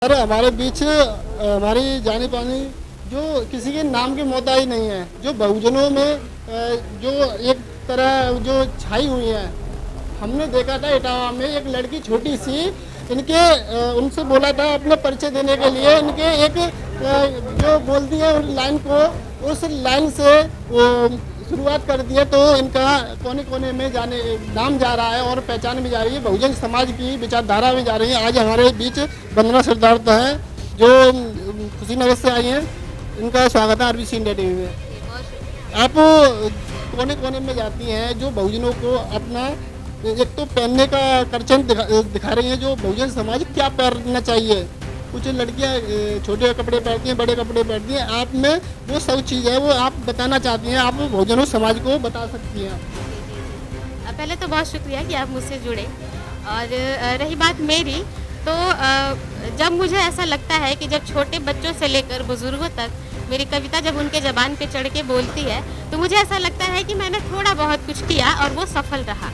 Sir हमारे बीच हमारी जानी पानी जो किसी के नाम की मोहताज नहीं है, जो बहुजनों में जो एक तरह जो छाई हुई है। हमने देखा था इटावा में एक लड़की छोटी सी, इनके उनसे बोला था अपना परिचय देने के लिए, इनके एक जो बोलती है उस लाइन को, उस लाइन से वो शुरुआत कर दी है, तो इनका कोने कोने में जाने नाम जा रहा है और पहचान भी जा रही है, बहुजन समाज की विचारधारा भी जा रही है। आज हमारे बीच वंदना सिद्धार्थ है जो कुशीनगर से आई हैं। इनका स्वागत है आरबीसी इंडिया टीवी में। आप कोने कोने में जाती हैं, जो बहुजनों को अपना एक तो पहनने का करचन दिखा रही हैं, जो बहुजन समाज क्या पहनना चाहिए। कुछ लड़कियां छोटे कपड़े पहनती हैं, बड़े कपड़े पहनती हैं, आप में वो सब चीज़ है वो आप बताना चाहती हैं, आप बहुजनों समाज को बता सकती हैं। पहले तो बहुत शुक्रिया कि आप मुझसे जुड़े। और रही बात मेरी, तो जब मुझे ऐसा लगता है कि जब छोटे बच्चों से लेकर बुज़ुर्गों तक मेरी कविता जब उनके ज़बान पे चढ़ के बोलती है, तो मुझे ऐसा लगता है कि मैंने थोड़ा बहुत कुछ किया और वो सफल रहा।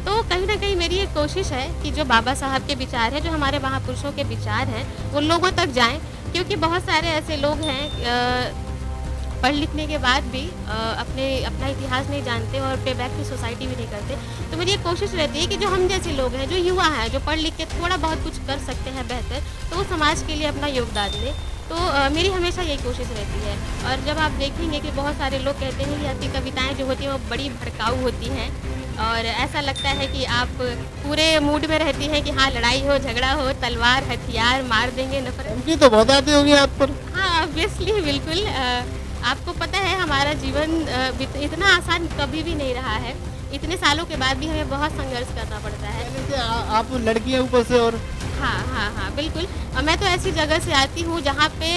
तो कहीं ना कहीं मेरी एक कोशिश है कि जो बाबा साहब के विचार हैं, जो हमारे महापुरुषों के विचार हैं, वो लोगों तक जाएं, क्योंकि बहुत सारे ऐसे लोग हैं पढ़ लिखने के बाद भी अपना इतिहास नहीं जानते और पे बैक टू सोसाइटी भी नहीं करते। तो मेरी एक कोशिश रहती है कि जो हम जैसे लोग हैं, जो युवा हैं, जो पढ़ लिख के थोड़ा बहुत कुछ कर सकते हैं बेहतर, तो वो समाज के लिए अपना योगदान दें। तो मेरी हमेशा यही कोशिश रहती है। और जब आप देखेंगे कि बहुत सारे लोग कहते हैं कि आपकी कविताएं जो होती हैं वो बड़ी भड़काऊ होती हैं, और ऐसा लगता है कि आप पूरे मूड में रहती हैं कि हाँ, लड़ाई हो, झगड़ा हो, तलवार हथियार मार देंगे, नफरत। उनकी तो बहुत आती होगी आप पर। हाँ, ऑब्वियसली, बिल्कुल। आपको पता है हमारा जीवन इतना आसान कभी भी नहीं रहा है। इतने सालों के बाद भी हमें बहुत संघर्ष करना पड़ता है। आप लड़की हैं ऊपर से। और हाँ हाँ हाँ, बिल्कुल। मैं तो ऐसी जगह से आती हूँ जहाँ पे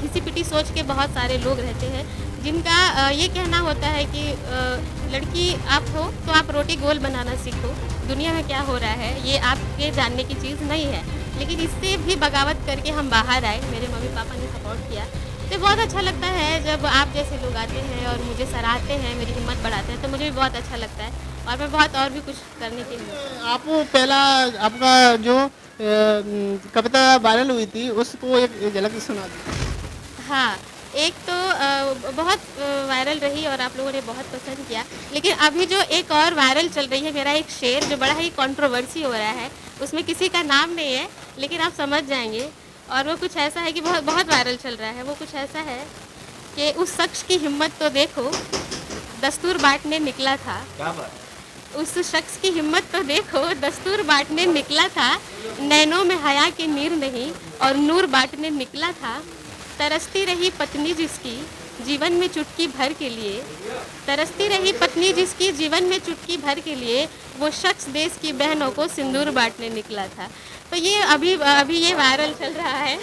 घिसी पिटी सोच के बहुत सारे लोग रहते हैं, जिनका ये कहना होता है कि लड़की आप हो तो आप रोटी गोल बनाना सीखो, दुनिया में क्या हो रहा है ये आपके जानने की चीज़ नहीं है। लेकिन इससे भी बगावत करके हम बाहर आए, मेरे मम्मी पापा ने सपोर्ट किया। तो बहुत अच्छा लगता है जब आप जैसे लोग आते हैं और मुझे सराहते हैं, मेरी हिम्मत बढ़ाते हैं, तो मुझे भी बहुत अच्छा लगता है और मैं बहुत और भी कुछ करने के लिए। आप पहला आपका जो कविता वायरल हुई थी उसको एक झलक सुना दी। हाँ, एक तो बहुत वायरल रही और आप लोगों ने बहुत पसंद किया। लेकिन अभी जो एक और वायरल चल रही है, मेरा एक शेर जो बड़ा ही कंट्रोवर्सी हो रहा है, उसमें किसी का नाम नहीं है लेकिन आप समझ जाएंगे। और वो कुछ ऐसा है कि बहुत बहुत वायरल चल रहा है। वो कुछ ऐसा है कि उस शख्स की हिम्मत तो देखो, दस्तूर बांटने निकला था। क्या बात? उस शख्स की हिम्मत तो देखो, दस्तूर बांटने निकला था, नैनों में हया की नीर नहीं और नूर बांटने निकला था। तरसती रही पत्नी जिसकी जीवन में चुटकी भर के लिए, तरसती रही पत्नी जिसकी जीवन में चुटकी भर के लिए, वो शख्स देश की बहनों को सिंदूर बांटने निकला था। तो ये अभी ये वायरल चल रहा है।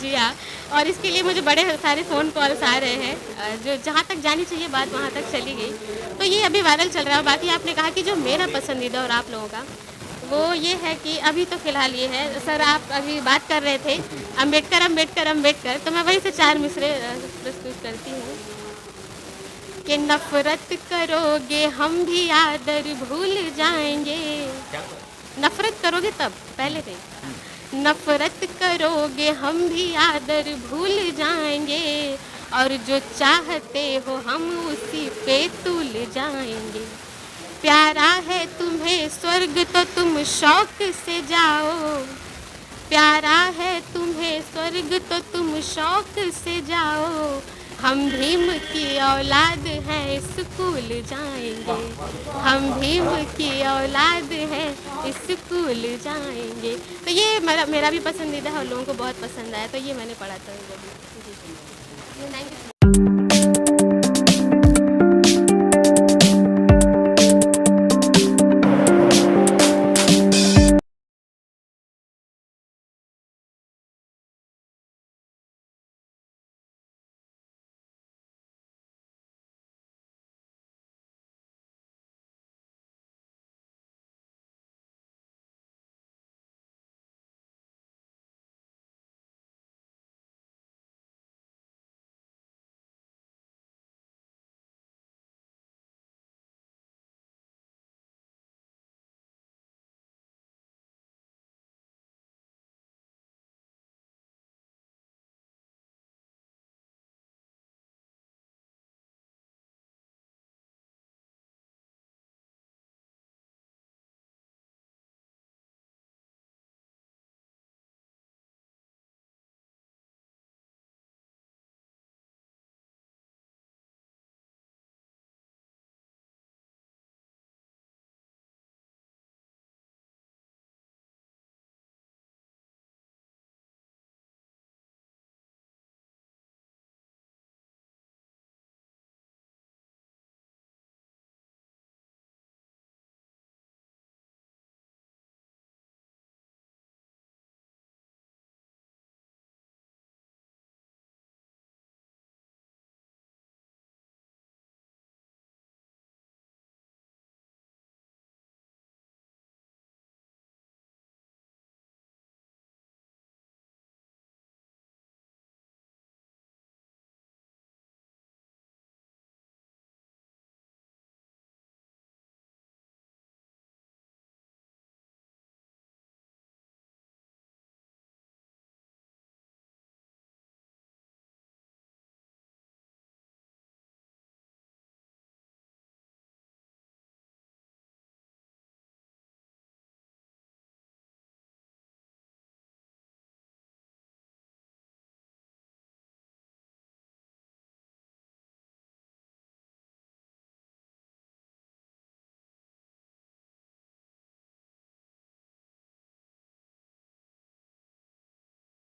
जी हाँ, और इसके लिए मुझे बड़े सारे फ़ोन कॉल्स आ रहे हैं, जो जहाँ तक जानी चाहिए बात वहाँ तक चली गई। तो ये अभी वायरल चल रहा है। बाकी आपने कहा कि जो मेरा पसंदीदा और आप लोगों का, वो ये है कि अभी तो फ़िलहाल ये है, सर आप अभी बात कर रहे थे अम्बेडकर अम्बेडकर अम्बेडकर, तो मैं वहीं से 4 मिसरे प्रस्तुत करती हूँ कि नफ़रत करोगे हम भी आदर भूल जाएंगे। नफ़रत करोगे तब, पहले नहीं। नफ़रत करोगे हम भी आदर भूल जाएंगे, और जो चाहते हो हम उसी पे तुल जाएंगे। प्यारा है तुम्हें स्वर्ग तो तुम शौक से जाओ, प्यारा है तुम्हें स्वर्ग तो तुम शौक से जाओ। हम भीम की औलाद हैं स्कूल जाएंगे, हम भीम की औलाद हैं स्कूल जाएंगे। तो ये मेरा भी पसंदीदा है और लोगों को बहुत पसंद आया, तो ये मैंने पढ़ा था। जी, थैंक यू।